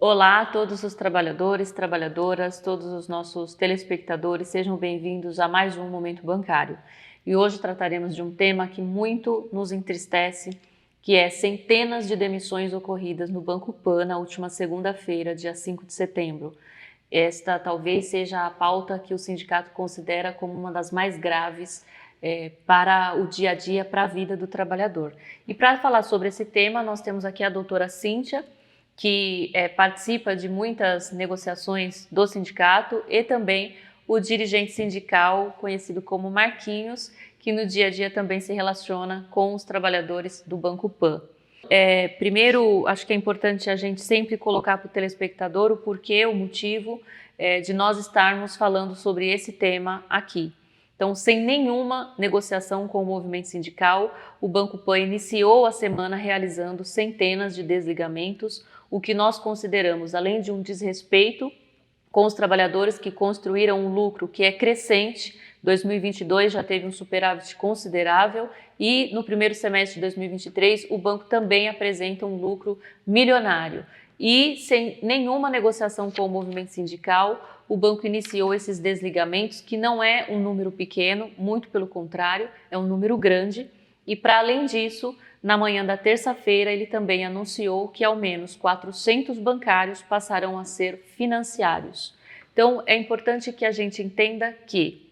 Olá a todos os trabalhadores, trabalhadoras, todos os nossos telespectadores, sejam bem-vindos a mais um Momento Bancário. E hoje trataremos de um tema que muito nos entristece, que é centenas de demissões ocorridas no Banco Pan na última segunda-feira, dia 5 de setembro. Esta talvez seja a pauta que o sindicato considera como uma das mais graves para o dia a dia, para a vida do trabalhador. E para falar sobre esse tema, nós temos aqui a doutora Cíntia, que participa de muitas negociações do sindicato, e também o dirigente sindical, conhecido como Marquinhos, que no dia a dia também se relaciona com os trabalhadores do Banco Pan. Primeiro, acho que é importante a gente sempre colocar para o telespectador o porquê, o motivo de nós estarmos falando sobre esse tema aqui. Então, sem nenhuma negociação com o movimento sindical, o Banco Pan iniciou a semana realizando centenas de desligamentos, o que nós consideramos, além de um desrespeito com os trabalhadores que construíram um lucro que é crescente. 2022 já teve um superávit considerável e no primeiro semestre de 2023 o banco também apresenta um lucro milionário. E sem nenhuma negociação com o movimento sindical, o banco iniciou esses desligamentos, que não é um número pequeno, muito pelo contrário, é um número grande. E para além disso, na manhã da terça-feira, ele também anunciou que ao menos 400 bancários passarão a ser financiários. Então, é importante que a gente entenda que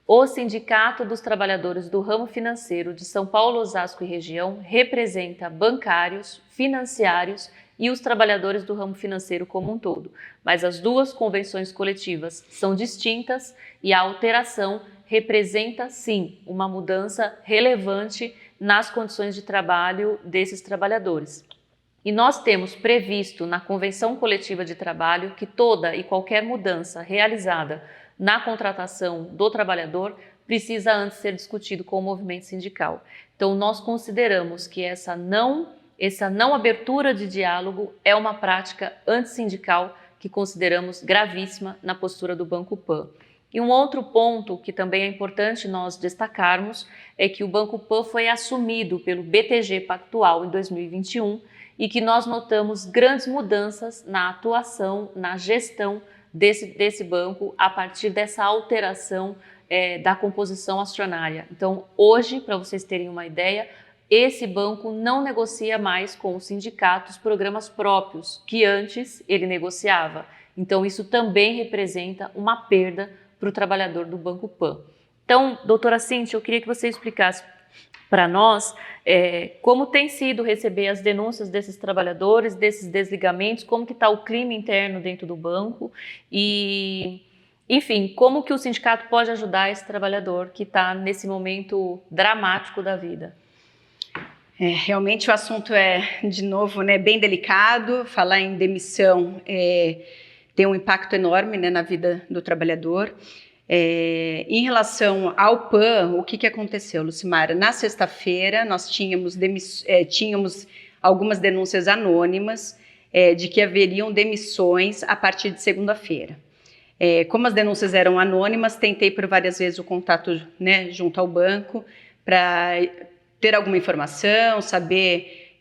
o Sindicato dos Trabalhadores do Ramo Financeiro de São Paulo, Osasco e região representa bancários, financiários e os trabalhadores do ramo financeiro como um todo. Mas as duas convenções coletivas são distintas e a alteração representa, sim, uma mudança relevante nas condições de trabalho desses trabalhadores. E nós temos previsto na Convenção Coletiva de Trabalho que toda e qualquer mudança realizada na contratação do trabalhador precisa antes ser discutido com o movimento sindical. Então, nós consideramos que essa não abertura de diálogo é uma prática antissindical que consideramos gravíssima na postura do Banco Pan. E um outro ponto que também é importante nós destacarmos é que o Banco Pan foi assumido pelo BTG Pactual em 2021 e que nós notamos grandes mudanças na atuação, na gestão desse banco a partir dessa alteração da composição acionária. Então, hoje, para vocês terem uma ideia, esse banco não negocia mais com os sindicatos programas próprios que antes ele negociava. Então, isso também representa uma perda para o trabalhador do Banco Pan. Então, doutora Cíntia, eu queria que você explicasse para nós como tem sido receber as denúncias desses trabalhadores, desses desligamentos, como que está o clima interno dentro do banco e, enfim, como que o sindicato pode ajudar esse trabalhador que está nesse momento dramático da vida. Realmente o assunto de novo, bem delicado. Falar em demissão tem um impacto enorme, na vida do trabalhador. Em relação ao PAN, o que aconteceu, Lucimara? Na sexta-feira, nós tínhamos algumas denúncias anônimas de que haveriam demissões a partir de segunda-feira. Como as denúncias eram anônimas, tentei por várias vezes o contato junto ao banco para ter alguma informação, saber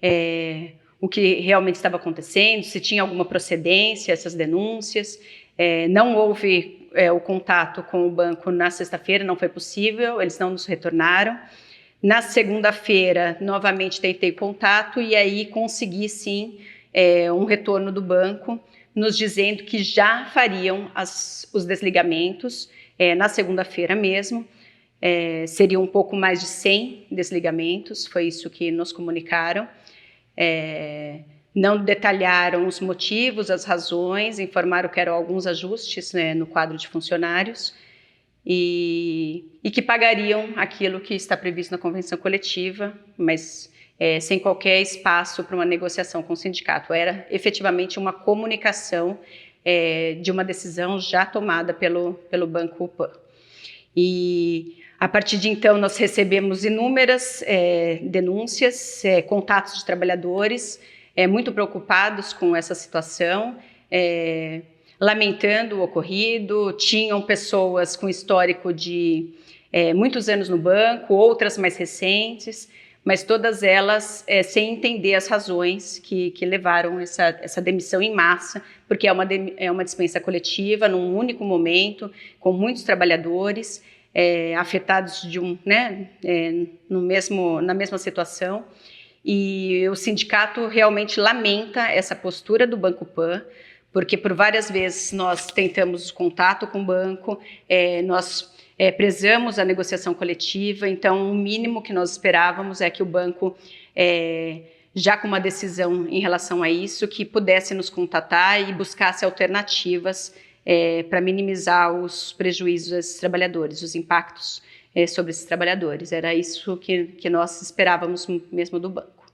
o que realmente estava acontecendo, se tinha alguma procedência essas denúncias. Não houve o contato com o banco na sexta-feira, não foi possível, eles não nos retornaram. Na segunda-feira, novamente tentei contato e aí consegui sim um retorno do banco, nos dizendo que já fariam os desligamentos na segunda-feira mesmo. Seriam um pouco mais de 100 desligamentos, foi isso que nos comunicaram. Não detalharam os motivos, as razões, informaram que eram alguns ajustes no quadro de funcionários e que pagariam aquilo que está previsto na convenção coletiva, mas sem qualquer espaço para uma negociação com o sindicato. Era efetivamente uma comunicação de uma decisão já tomada pelo Banco Pan. E a partir de então nós recebemos inúmeras denúncias, contatos de trabalhadores muito preocupados com essa situação, lamentando o ocorrido. Tinham pessoas com histórico de muitos anos no banco, outras mais recentes, mas todas elas sem entender as razões que levaram essa demissão em massa, porque é uma dispensa coletiva, num único momento, com muitos trabalhadores afetados na mesma situação. E o sindicato realmente lamenta essa postura do Banco Pan, porque por várias vezes nós tentamos contato com o banco, nós prezamos a negociação coletiva, então o mínimo que nós esperávamos é que o banco, já com uma decisão em relação a isso, que pudesse nos contatar e buscasse alternativas para minimizar os prejuízos desses trabalhadores, os impactos sobre esses trabalhadores. Era isso que nós esperávamos mesmo do banco.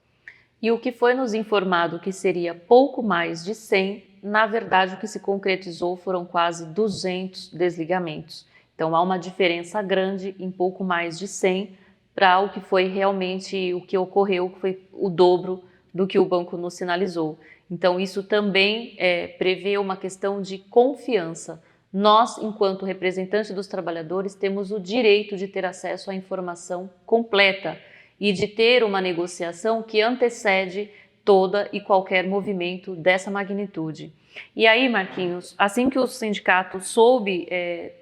E o que foi nos informado que seria pouco mais de 100, na verdade o que se concretizou foram quase 200 desligamentos. Então há uma diferença grande em pouco mais de 100 para o que foi realmente o que ocorreu, que foi o dobro do que o banco nos sinalizou. Então isso também prevê uma questão de confiança. Nós, enquanto representantes dos trabalhadores, temos o direito de ter acesso à informação completa e de ter uma negociação que antecede toda e qualquer movimento dessa magnitude. E aí, Marquinhos, assim que o sindicato soube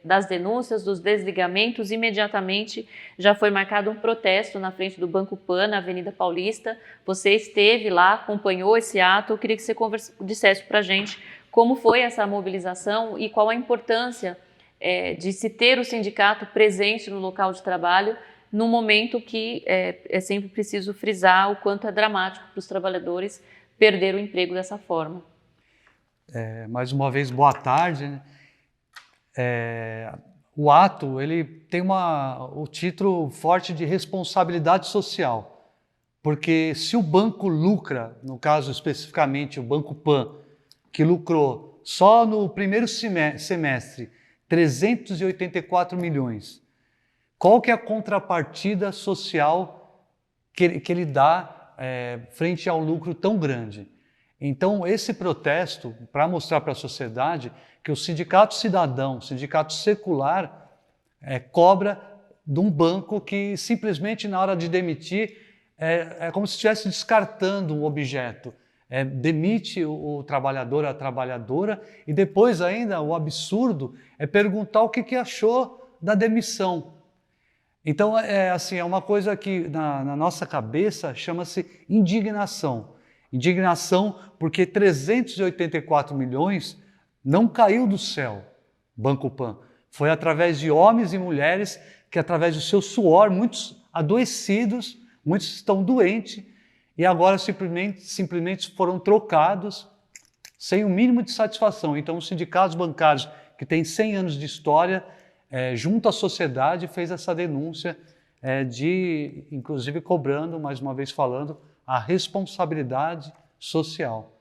das denúncias, dos desligamentos, imediatamente já foi marcado um protesto na frente do Banco Pan, na Avenida Paulista. Você esteve lá, acompanhou esse ato. Eu queria que você dissesse para a gente como foi essa mobilização e qual a importância de se ter o sindicato presente no local de trabalho, num momento que é sempre preciso frisar o quanto é dramático para os trabalhadores perder o emprego dessa forma. Mais uma vez, boa tarde. O ato ele tem o título forte de responsabilidade social, porque se o banco lucra, no caso especificamente o Banco Pan, que lucrou só no primeiro semestre 384 milhões, qual que é a contrapartida social que ele dá frente ao lucro tão grande? Então, esse protesto, para mostrar para a sociedade que o sindicato cidadão, o sindicato secular, cobra de um banco que simplesmente na hora de demitir é como se estivesse descartando um objeto. Demite o trabalhador, a trabalhadora, e depois ainda o absurdo é perguntar o que achou da demissão. Então, é uma coisa que na nossa cabeça chama-se indignação. Indignação porque 384 milhões não caiu do céu, Banco Pan. Foi através de homens e mulheres que, através do seu suor, muitos adoecidos, muitos estão doentes e agora simplesmente foram trocados sem o mínimo de satisfação. Então, os sindicatos bancários, que têm 100 anos de história, junto à sociedade, fez essa denúncia inclusive cobrando, mais uma vez falando, a responsabilidade social.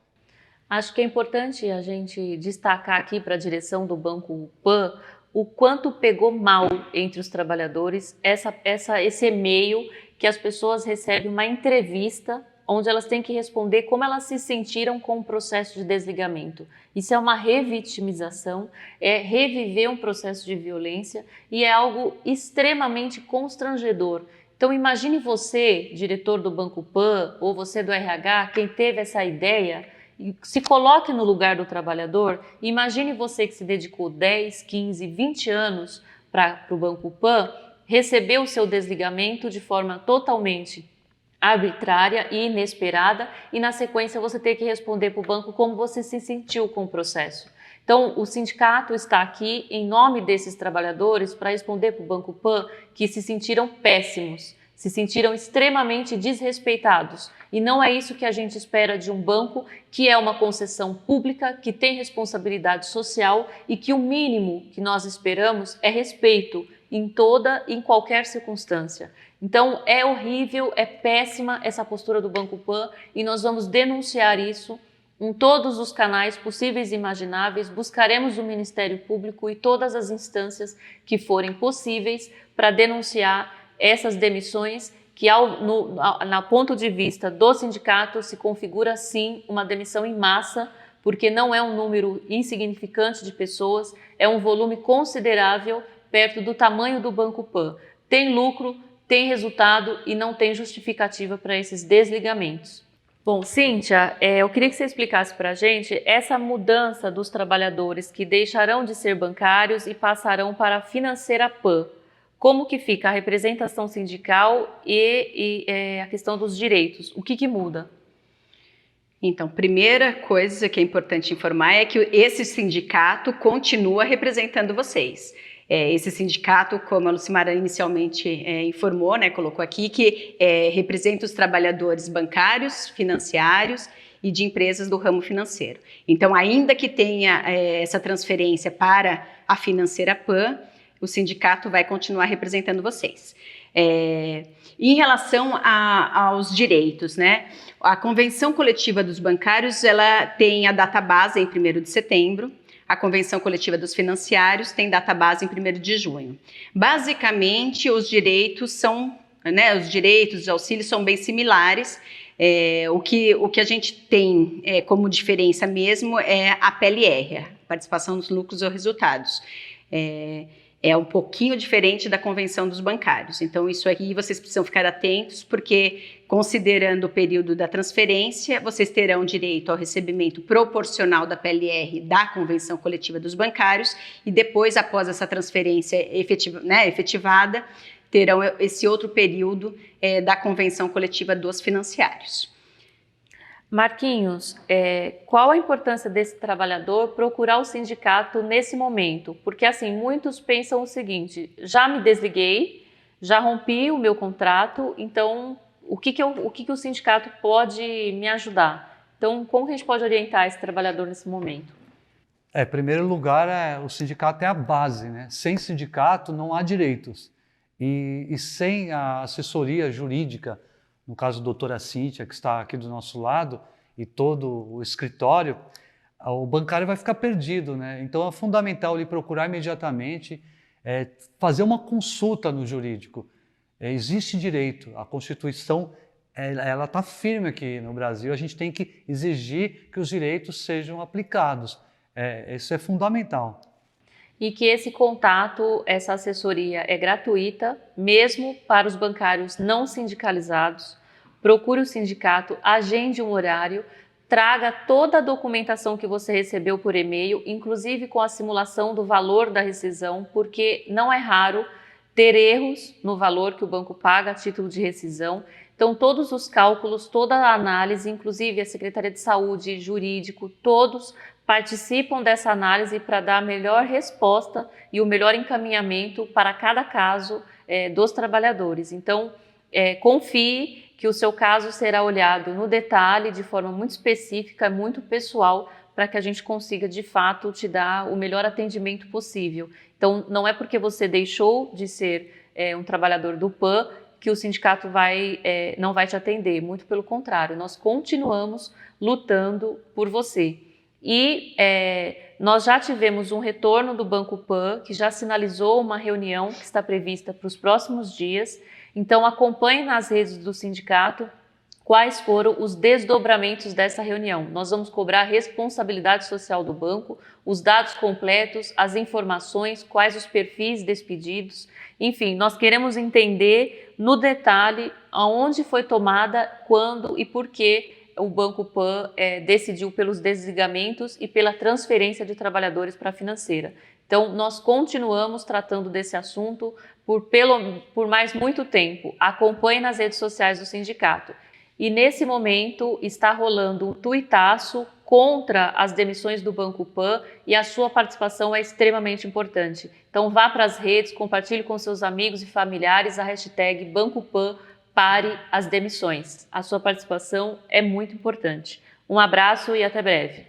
Acho que é importante a gente destacar aqui para a direção do Banco Pan o quanto pegou mal entre os trabalhadores esse e-mail que as pessoas recebem uma entrevista onde elas têm que responder como elas se sentiram com o processo de desligamento. Isso é uma revitimização, é reviver um processo de violência e é algo extremamente constrangedor. Então imagine você, diretor do Banco Pan, ou você do RH, quem teve essa ideia, se coloque no lugar do trabalhador, imagine você que se dedicou 10, 15, 20 anos para o Banco Pan, receber o seu desligamento de forma totalmente arbitrária e inesperada e na sequência você ter que responder para o banco como você se sentiu com o processo. Então, o sindicato está aqui em nome desses trabalhadores para responder para o Banco Pan que se sentiram péssimos, se sentiram extremamente desrespeitados. E não é isso que a gente espera de um banco que é uma concessão pública, que tem responsabilidade social e que o mínimo que nós esperamos é respeito em qualquer circunstância. Então, é horrível, é péssima essa postura do Banco Pan e nós vamos denunciar isso em todos os canais possíveis e imagináveis, buscaremos o Ministério Público e todas as instâncias que forem possíveis para denunciar essas demissões que, na ponto de vista do sindicato, se configura sim uma demissão em massa, porque não é um número insignificante de pessoas, é um volume considerável perto do tamanho do Banco Pan. Tem lucro, tem resultado e não tem justificativa para esses desligamentos. Bom, Cíntia, eu queria que você explicasse para a gente essa mudança dos trabalhadores que deixarão de ser bancários e passarão para a financeira PAN. Como que fica a representação sindical e a questão dos direitos? O que muda? Então, primeira coisa que é importante informar é que esse sindicato continua representando vocês. Esse sindicato, como a Lucimara inicialmente informou, né, colocou aqui, que representa os trabalhadores bancários, financiários e de empresas do ramo financeiro. Então, ainda que tenha essa transferência para a financeira PAN, o sindicato vai continuar representando vocês. Em relação aos direitos, né? A Convenção Coletiva dos Bancários, ela tem a data base em 1º de setembro, a Convenção Coletiva dos Financiários tem data base em 1º de junho. Basicamente, os direitos são, né, os direitos, os auxílios são bem similares. O que a gente tem como diferença mesmo é a PLR, a participação nos lucros ou resultados. É um pouquinho diferente da Convenção dos Bancários. Então, isso aqui vocês precisam ficar atentos, porque, considerando o período da transferência, vocês terão direito ao recebimento proporcional da PLR da Convenção Coletiva dos Bancários e depois, após essa transferência efetivada, terão esse outro período da Convenção Coletiva dos Financiários. Marquinhos, qual a importância desse trabalhador procurar o sindicato nesse momento? Porque assim, muitos pensam o seguinte, já me desliguei, já rompi o meu contrato, então o que o sindicato pode me ajudar? Então, como que a gente pode orientar esse trabalhador nesse momento? Em primeiro lugar, o sindicato é a base, né? Sem sindicato não há direitos. E sem a assessoria jurídica, no caso a doutora Cíntia, que está aqui do nosso lado, e todo o escritório, o bancário vai ficar perdido, né? Então é fundamental ele procurar imediatamente, fazer uma consulta no jurídico. Existe direito, a Constituição ela está firme aqui no Brasil, a gente tem que exigir que os direitos sejam aplicados. Isso é fundamental. E que esse contato, essa assessoria é gratuita, mesmo para os bancários não sindicalizados. Procure o sindicato, agende um horário, traga toda a documentação que você recebeu por e-mail, inclusive com a simulação do valor da rescisão, porque não é raro ter erros no valor que o banco paga a título de rescisão. Então, todos os cálculos, toda a análise, inclusive a Secretaria de Saúde, jurídico, todos participam dessa análise para dar a melhor resposta e o melhor encaminhamento para cada caso dos trabalhadores. Então, confie que o seu caso será olhado no detalhe, de forma muito específica, muito pessoal, para que a gente consiga, de fato, te dar o melhor atendimento possível. Então, não é porque você deixou de ser um trabalhador do PAN que o sindicato não vai te atender. Muito pelo contrário, nós continuamos lutando por você. E nós já tivemos um retorno do Banco PAN, que já sinalizou uma reunião que está prevista para os próximos dias. Então, acompanhe nas redes do sindicato quais foram os desdobramentos dessa reunião. Nós vamos cobrar a responsabilidade social do banco, os dados completos, as informações, quais os perfis despedidos. Enfim, nós queremos entender no detalhe aonde foi tomada, quando e por que o Banco PAN decidiu pelos desligamentos e pela transferência de trabalhadores para a financeira. Então, nós continuamos tratando desse assunto por mais muito tempo. Acompanhe nas redes sociais do sindicato. E nesse momento está rolando um tuitaço contra as demissões do Banco PAN e a sua participação é extremamente importante. Então vá para as redes, compartilhe com seus amigos e familiares a hashtag Banco PAN pare as demissões. A sua participação é muito importante. Um abraço e até breve.